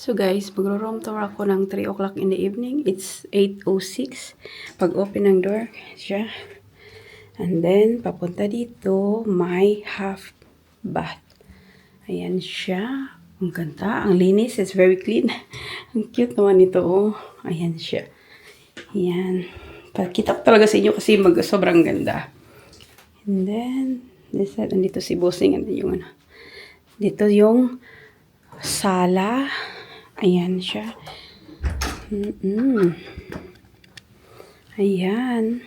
So guys, magro-room tour ako ng 3 o'clock in the evening. It's 8:06. Pag open ng door, siya. And then, papunta dito, may half bath. Ayan siya. Ang ganda. Ang linis. It's very clean. Ang cute naman ito. Oh. Ayan siya. Ayan. Pakita ko talaga sa inyo kasi sobrang ganda. And then, this side, andito si Bossing. And yung ano. Dito yung sala. Ayan siya. Ayan.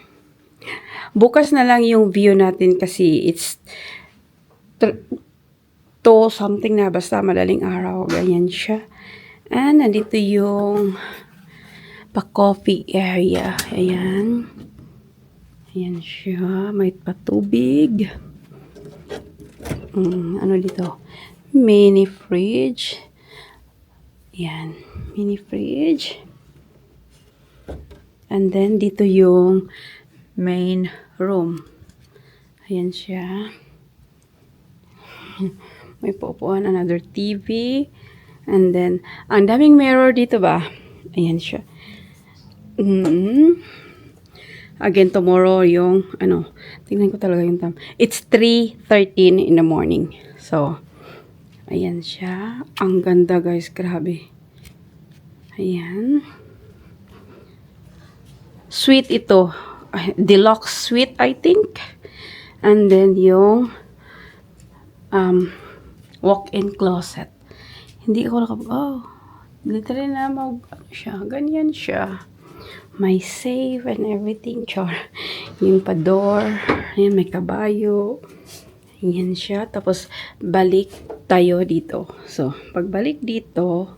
Bukas na lang yung view natin kasi it's to something na basta madaling araw. Ganyan siya. And nandito yung pa-coffee area. Ayan. Ayan siya. May patubig. Ano dito? Mini fridge. Yan, mini fridge. And then, dito yung main room. Ayan siya. May pupuan, another TV. And then, ang daming mirror dito ba? Ayan siya. Again, tomorrow yung, tingnan ko talaga yung time. It's 3:13 in the morning. So, ayan siya. Ang ganda guys. Grabe. Ayan. Suite ito. Deluxe suite I think. And then yung walk-in closet. Hindi ako literally na siya. Ganyan siya. May safe and everything. Char. Yung pa-door. Ayan, may kabayo. Ayan siya. Tapos, balik tayo dito. So, pagbalik dito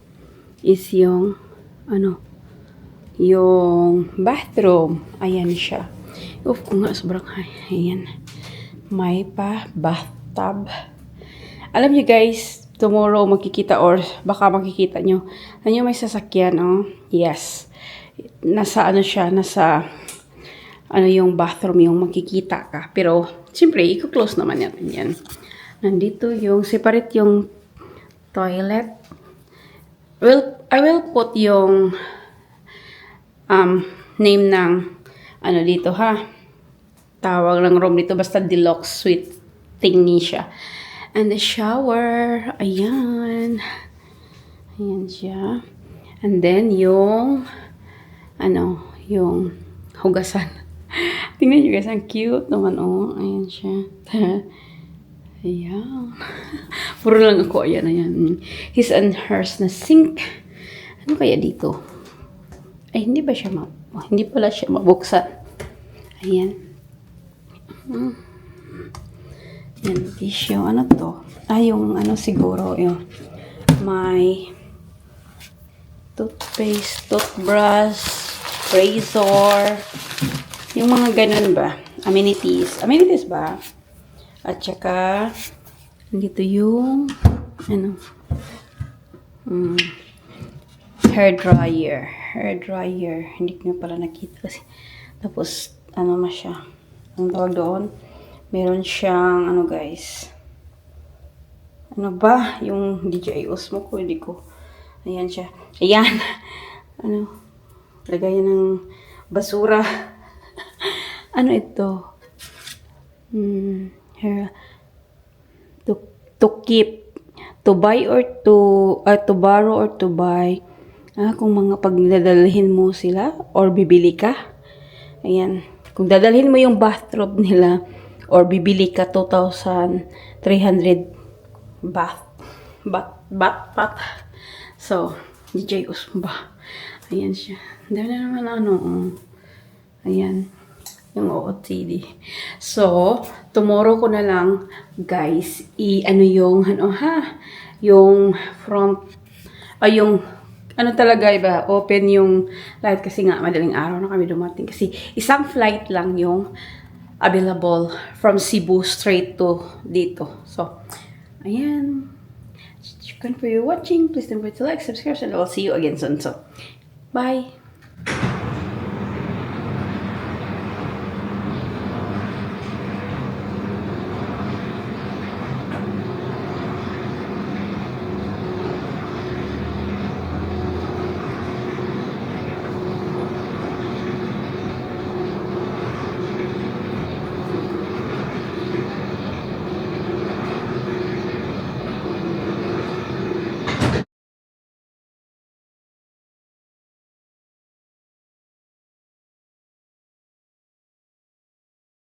is yung yung bathroom. Ayan siya. Kung nga, sobrang ayan. May pa bathtub. Alam niyo guys, tomorrow makikita or baka makikita nyo. Ano may sasakyan, oh? Yes. Nasa siya, nasa yung bathroom yung makikita ka. Pero, siyempre, i-close naman natin yan. Nandito yung, separate yung toilet. I will put yung name ng dito ha. Tawag lang room dito. Basta deluxe suite thingy siya. And the shower. Ayan. Ayan siya. And then yung yung hugasan. Tingnan nyo guys, ang cute naman, oh. Ayan siya. Ayan. Puro lang ako. Ayan. His and hers na sink. Ano kaya dito? Ay, hindi ba siya hindi pala siya mabuksan. Ayan. Ayan, tissue. Ano to? Yung siguro, yung may toothpaste, toothbrush, razor, yung mga ganun ba? Amenities. Amenities ba? At saka, dito yung, hair dryer. Hair dryer. Hindi ko na pala nakita kasi. Tapos, siya. Ang tawag doon, meron siyang, guys. Ano ba? Yung DJI Osmo ko, hindi ko. Ayan siya. Ayan. Lagayan ng basura. Ito? Here. To keep. To buy or to borrow or to buy. Kung mga pagdadalhin mo sila or bibili ka. Ayan. Kung dadalhin mo yung bathrobe nila or bibili ka 2,300 baht. So, DJI Osmo ba? Ayan siya. Dami na naman Ayan. Yung OOTD. So, tomorrow ko na lang, guys, yung front, yung, talaga iba, open yung light kasi nga, madaling araw na kami dumating. Kasi, isang flight lang yung available from Cebu straight to dito. So, ayan. Thank you for watching. Please don't forget to like, subscribe, and I'll see you again soon. So, bye!